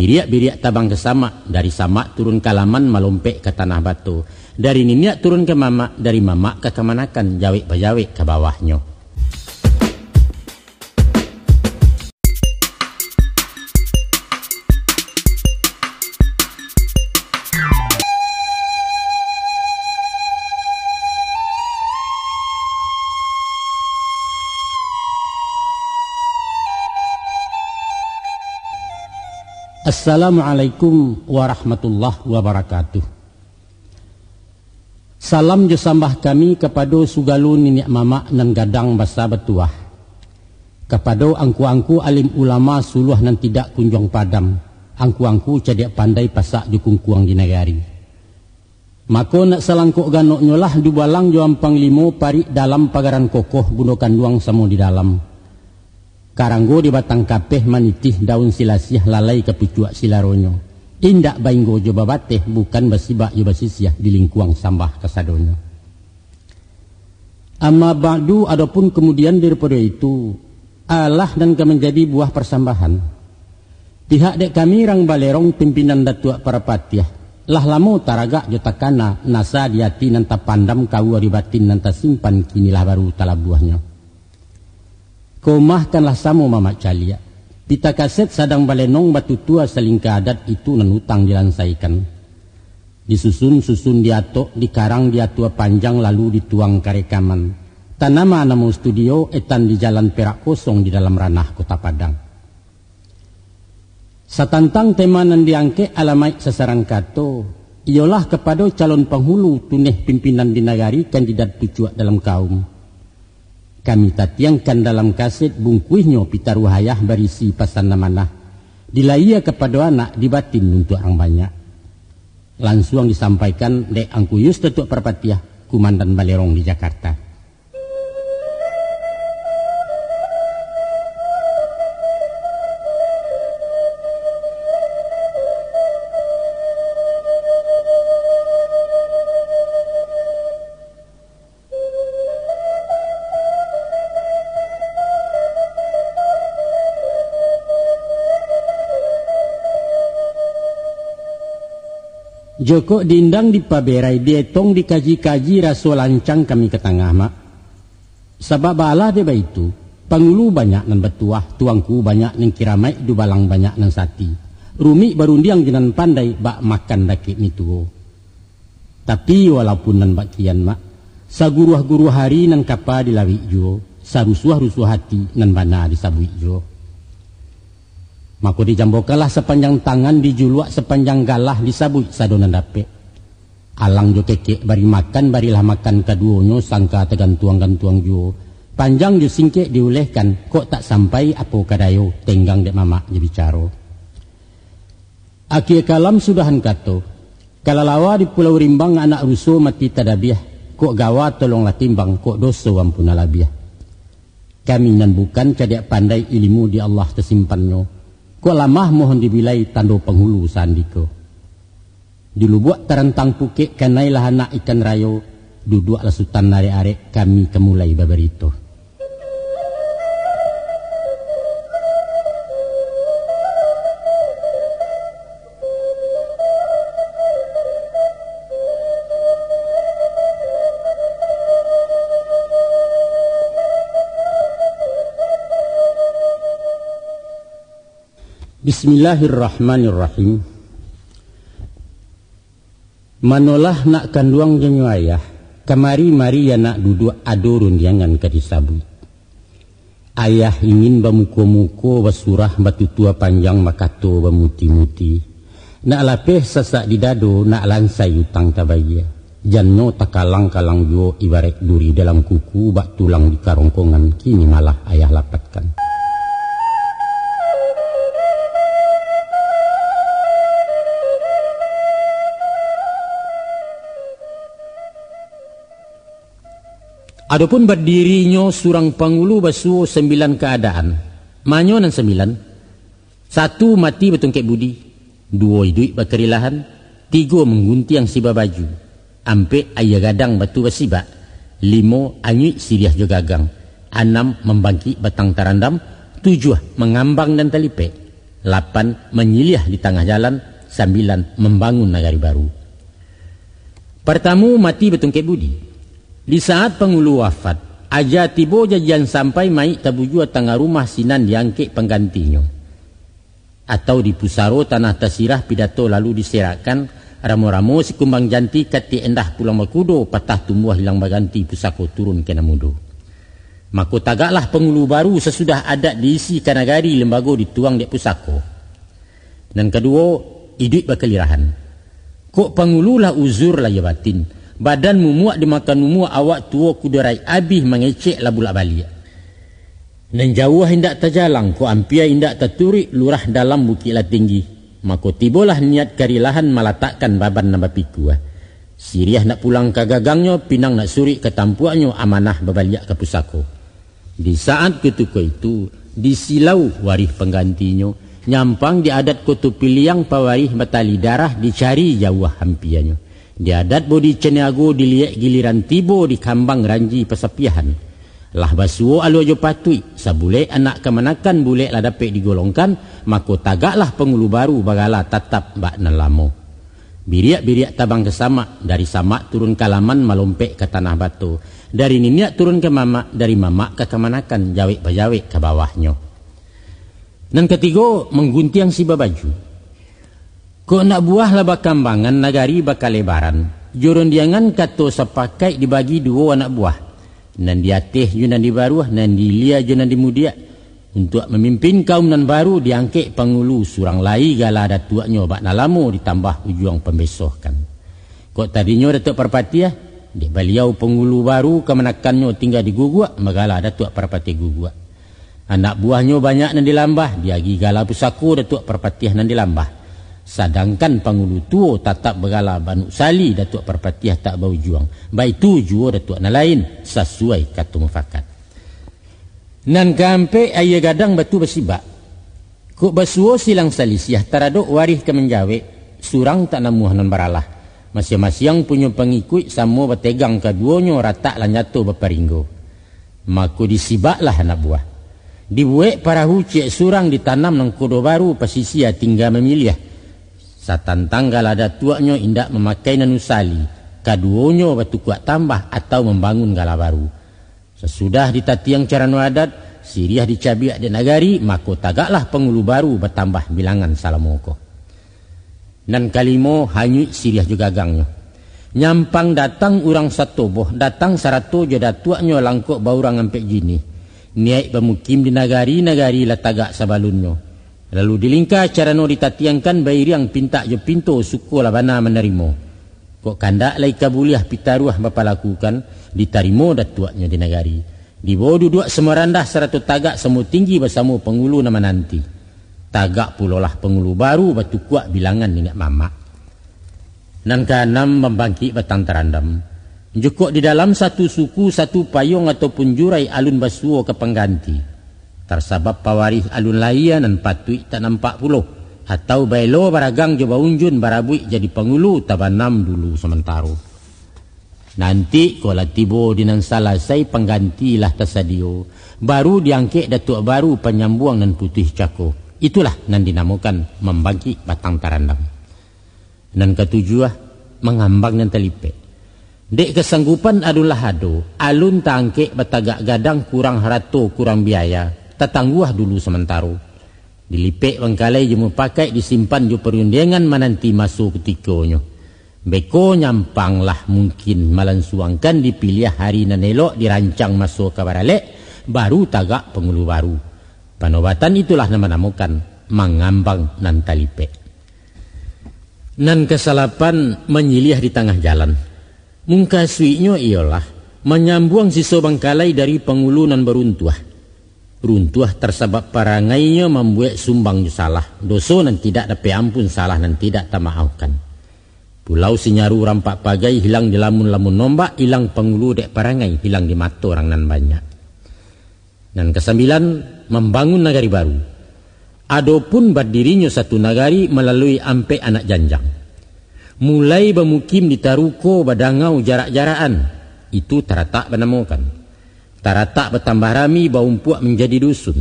Biriak-biriak tabang ke samak, dari samak turun ke alaman melompek ke tanah batu. Dari niniak turun ke mamak, dari mamak ke kemanakan, jawik-bajawik ke bawahnya. Assalamualaikum warahmatullahi wabarakatuh. Salam jo sambah kami kepada sugalu niniak mamak nan gadang basa betuah. Kepada angku-angku alim ulama suluh nan tidak kunjung padam. Angku-angku cadiak pandai pasak jukung kuang di negari. Maka nak selangkuk ganok nyolah dubalang jo ampang limo parik dalam pagaran kokoh bundokan duang samo di dalam. Karanggo di batang kapeh manitih daun silasiah lalai ke pucuak silaronyo. Indak bainggo jo babateh bukan basibak jo basisiah di lingkuang sambah kasadonyo. Amma ba'du adapun kemudian daripada itu Allah dan menjadi buah persambahan. Pihak dek kami rang balerong pimpinan datua para patiah. Lah lamo taragak jo takana nasa diati nan tapandam kau aribatin nan simpan kinilah baru talabuahnya. Komahkanlah samo mamak calia. Pita kaset sadang balenong batu tua selingka adat itu nan utang dilansaikan. Disusun-susun diatok, dikarang diatua panjang lalu dituang karekaman. Tanama namo studio etan di jalan perak kosong di dalam ranah kota Padang. Satantang tema nan diangke alamai sasaran kato. Ialah kepada calon penghulu tuneh pimpinan di nagari kandidat pucuak dalam kaum. Kami tatiangkan dalam kaset bungkuihnya pitaruhayah berisi pasan namanah. Dilaiya kepada anak dibatin untuk orang banyak. Langsung disampaikan dek angkuyus tetuk perpatiah Kumandan Balerong di Jakarta. Joko diindang di paberai dietong dikaji-kaji raso lancang kami ke tengah mak. Sebab bala deba itu pangulu banyak nan betuah, tuangku banyak nan kiramai, dubalang banyak nan sati. Rumi barundiang jinan pandai bak makan dakik mituo. Tapi walaupun nan bakian mak, saguruah-guruah hari nan kapa dilawi jo, sarusuah-rusuah hati nan bana disabui jo. Maka dijambokalah sepanjang tangan dijuluak sepanjang galah disabui sadonan dape. Alang jo kekek bari makan barilah makan kaduonyo sangka tegantuang-gantuang jo. Panjang jo singkek diulehkan kok tak sampai apa kadayo tenggang dek mamak je bicaro. Akhir kalam sudahan kato. Kalalawa di Pulau Rimbang anak rusuh mati tadabiah. Kok gawa tolonglah timbang kok doso ampuna labiah. Kami nan bukan cadiak pandai ilmu di Allah tersimpannya. Kok lamah mohon dibilai tando penghulu sandiko. Di Lubuak terentang pukek kanailah anak ikan rayo. Duduk lasutan nare-arek kami kemulai babarito. Bismillahirrahmanirrahim. Manolah nak kanduang jenyo ayah, kamari-mari ya nak duduk adorun jangan kadisabui. Ayah ingin bamuko-muko basurah batu tua panjang makato bamuti-muti. Nak lapeh sasak di dado nak lansai utang tabaya. Janno takalang-kalang jo ibarat duri dalam kuku bak tulang di karongkongan kini malah ayah lapatkan. Adapun berdirinya surang pangulu basuo 9 keadaan. Manyo nan 9. 1 mati betungkek budi. 2 hidup bakerilahan. 3 mengguntiang siba baju. Ampe ayah gadang batu basiba. 5 anyui siriah jogagang. 6 membangki batang tarandam. 7 mengambang dan talipe. 8. Menyilih di tengah jalan. 9. Membangun nagari baru. Pertama mati betungkit budi. Di saat pengulu wafat, aja tibo jajan sampai mai tabuju tengah rumah sinan diangkit penggantinya. Atau di pusaro tanah tasirah pidato lalu diserakan ramo-ramo si kumbang janti kati endah pulang makudo patah tumbuh hilang baganti pusako turun kena mudo. Maka tagaklah pengulu baru sesudah adat diisi kanagari lembago dituang di pusako. Dan kedua, hidup berkelirahan. Kok pengululah uzur lah ya batin. Badan mumuak dimakan mumuak awak tua kudarai abih mengecek lah bulak balik. Dan jauh hendak terjalang, ko ampia hendak terturik lurah dalam bukit lah tinggi. Maka tibalah niat karilahan malatakkan baban nambah piku. Siriah nak pulang ke gagangnya, pinang nak surik ke tampuaknya, amanah berbalik ke pusako. Di saat ketika itu, disilau warih penggantinya, nyampang di adat kotu piliang pawarih batali darah dicari jauh hampiannya. Di adat bodi ceneago diliak giliran tibo di kambang ranji pesapiahan. Lah basuo alu ajo patui, sabule anak kemanakan bule lah dapat digolongkan, maka tagaklah pengulu baru bagala tatap bak nalamo. Biriak-biriak tabang ke samak, dari samak turun ke laman melompek ke tanah batu. Dari niniak turun ke mamak, dari mamak ke kemanakan, jawik-bajawik ke bawahnya. Dan ketiga, mengguntiang si babaju. Kok nak buah lah bakambangan nagari bakal lebaran. Jurun diangan kato sepakai dibagi dua anak buah. Nan diatih junan di baru, nan dilia junan di mudia. Untuk memimpin kaum nan baru diangkit pengulu surang lai gala datuaknya bak nalamo ditambah ujuang pembesohkan. Kok tadinya datuk perpati ya? Di beliau pengulu baru kemenakannya tinggal di guguak, magala datuk perpati guguak. Anak buahnya banyak nan dilambah, diagi gala pusako datuk perpatiah nan dilambah. Sedangkan pengulu tua tatap begala banuk sali datuk perpatiah tak bau juang. Baik tu jua datuk nan lain sesuai kata mufakat. Nan kampe ayah gadang batu bersibak. Kuk basuo silang salisiah taraduk warih ke menjawe surang tak namuh nan baralah. Masing-masing punya pengikut sama bertegang keduanya ratak lan jatuh berperinggo. Maka disibaklah anak buah. Dibuat para hucik surang ditanam nang kodo baru pasisia tinggal memilih. Satantang gala datuaknya indak memakai nanusali. Kaduonyo batu kuat tambah atau membangun gala baru. Sesudah ditatiang cara adat, siriah dicabiak di nagari, maka tagaklah pengulu baru bertambah bilangan salamoko. Dan kalimo hanyut siriah juga gangnya. Nyampang datang urang satoboh, datang sarato je datuaknya langkok baurang ampek jini. Niat bermukim di nagari-nagari lah tagak sabalunnya. Lalu dilingkar cara no ditatiangkan bayi yang pinta je pintu suku labana menerima. Kok kandak lai kabuliah pitaruah bapa lakukan, ditarimo datuaknya di nagari. Di bawah duduk semua randah sarato tagak semua tinggi bersama pengulu nama nanti. Tagak pulolah pengulu baru batu kuat bilangan minyak mamak. Dan keenam membangkit batang terandam. Jukuk di dalam satu suku, satu payung ataupun jurai alun basuo ke pengganti. Tersabab pawarih alun layan dan patui tak nampak puloh. Atau bailo baragang coba unjun barabuik jadi pengulu tabanam dulu sementara. Nanti kalau tibo dinan salasai penggantilah tersadio. Baru diangkit datuk baru penyambuang dan putih cako. Itulah yang dinamakan membangkit batang tarandam. Dan ketujuh, mengambang dan telipek. Dek kesanggupan adalah hado, alun tangkek batagak gadang kurang harato kurang biaya, tetangguah dulu sementara. Dilipek bangkalai jemu pakai disimpan ju perundangan menanti masuk ketikanya. Beko nyampanglah mungkin malansuangkan dipilih hari nan elok dirancang masuk ke baralek, baru tagak pengulu baru. Panobatan itulah nama namukan mengambang nan talipek. Nan kesalapan menyilih di tengah jalan. Mungkasuinya ialah menyambuang siso bangkalai dari pengulu nan beruntuah. Runtuah tersebab parangainya membuat sumbang salah. Dosa nan tidak dapat ampun salah nan tidak tamaafkan. Pulau sinyaru rampak pagai hilang di lamun-lamun nombak, hilang pengulu dek parangai, hilang di mata orang nan banyak. Dan kesembilan, membangun nagari baru. Adapun berdirinya satu nagari melalui ampe anak janjang. Mulai bermukim di taruko badangau jarak-jarakan. Itu taratak benamokan. Taratak bertambah rami baumpuak menjadi dusun.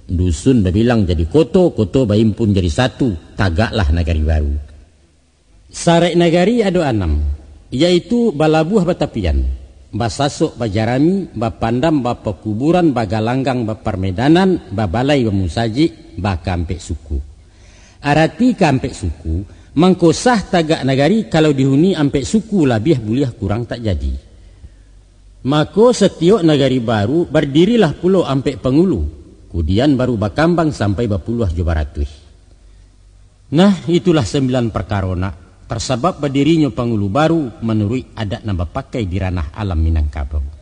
Dusun berbilang jadi koto, koto bahimpun jadi satu, tagaklah nagari baru. Sarek nagari ada 6, yaitu balabuah batapian, basasok bajarami, bapandam bapakuburan, bagalanggang baparmedanan, babalai bamusaji, bakampek suku. Arati kampek suku, mangkosah tagak nagari kalau dihuni ampek suku labih buliah kurang tak jadi. Mako setiok nagari baru berdirilah pulau ampek pengulu, kemudian baru bakambang sampai bapuluh jobaratui. Nah itulah 9 perkarona tersebab berdirinya pengulu baru menurut adat nambah pakai di ranah alam Minangkabau.